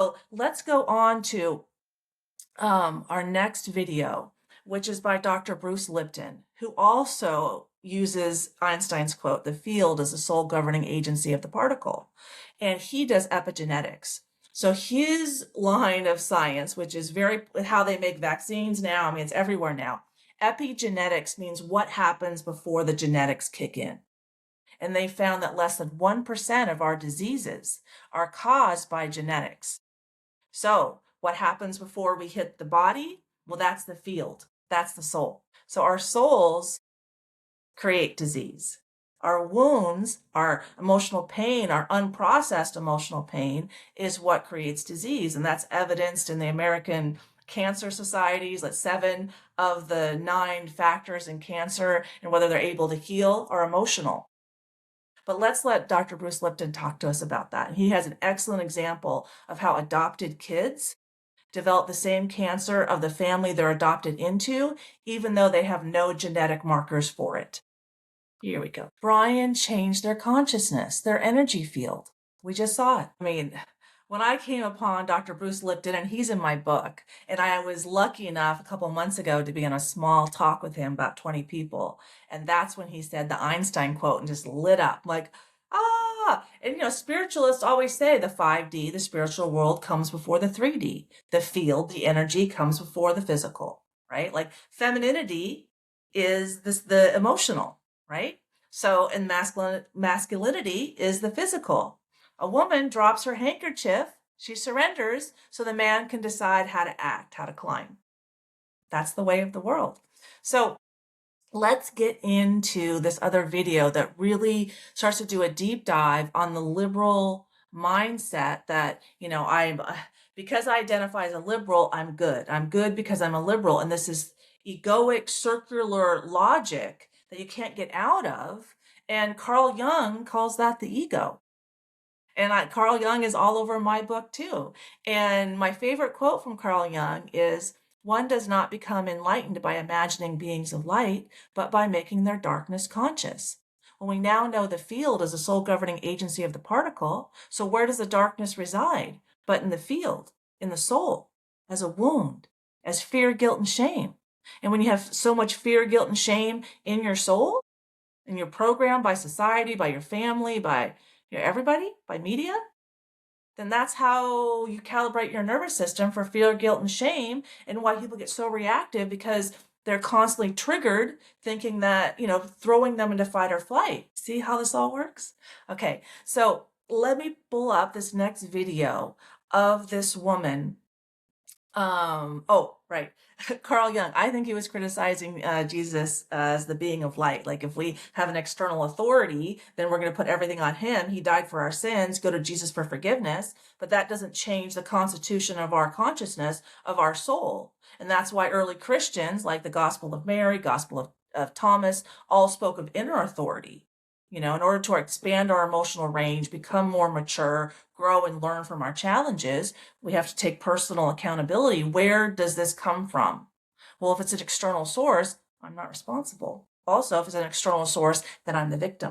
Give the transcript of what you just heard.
So let's go on to our next video, which is by Dr. Bruce Lipton, who also uses Einstein's quote, "The field is the sole governing agency of the particle." And he does epigenetics. So his line of science, which is very how they make vaccines now, I mean, it's everywhere now. Epigenetics means what happens before the genetics kick in. And they found that less than 1% of our diseases are caused by genetics. So what happens before we hit the body? Well, that's the field. That's the soul. So our souls create disease. Our wounds, our emotional pain, our unprocessed emotional pain is what creates disease. And that's evidenced in the American Cancer Societies, that 7 of the 9 factors in cancer and whether they're able to heal are emotional. But let's let Dr. Bruce Lipton talk to us about that. He has an excellent example of how adopted kids develop the same cancer of the family they're adopted into, even though they have no genetic markers for it. Here we go. Brian changed their consciousness, their energy field. We just saw it. I mean, when I came upon Dr. Bruce Lipton, and he's in my book, and I was lucky enough a couple months ago to be in a small talk with him, about 20 people, and that's when he said the Einstein quote and just lit up like, ah! And spiritualists always say the 5D, the spiritual world, comes before the 3D. The field, the energy, comes before the physical, right? Like femininity is the emotional, right? So, and masculinity is the physical. A woman drops her handkerchief, she surrenders, so the man can decide how to act, how to climb. That's the way of the world. So let's get into this other video that really starts to do a deep dive on the liberal mindset that, because I identify as a liberal, I'm good. I'm good because I'm a liberal. And this is egoic circular logic that you can't get out of. And Carl Jung calls that the ego. And Carl Jung is all over my book too. And my favorite quote from Carl Jung is, "One does not become enlightened by imagining beings of light, but by making their darkness conscious." Well, we now know the field is the sole governing agency of the particle. So where does the darkness reside? But in the field, in the soul, as a wound, as fear, guilt, and shame. And when you have so much fear, guilt, and shame in your soul, and you're programmed by society, by your family, by everybody, by media, then that's how you calibrate your nervous system for fear, guilt, and shame, and why people get so reactive, because they're constantly triggered, thinking that, throwing them into fight or flight. See how this all works? Okay, so let me pull up this next video of this woman. Oh, right. Carl Jung, I think he was criticizing Jesus as the being of light. Like, if we have an external authority, then we're going to put everything on him. He died for our sins. Go to Jesus for forgiveness. But that doesn't change the constitution of our consciousness, of our soul. And that's why early Christians, like the Gospel of Mary, Gospel of Thomas, all spoke of inner authority. In order to expand our emotional range, become more mature, grow and learn from our challenges, we have to take personal accountability. Where does this come from? Well, if it's an external source, I'm not responsible. Also, if it's an external source, then I'm the victim.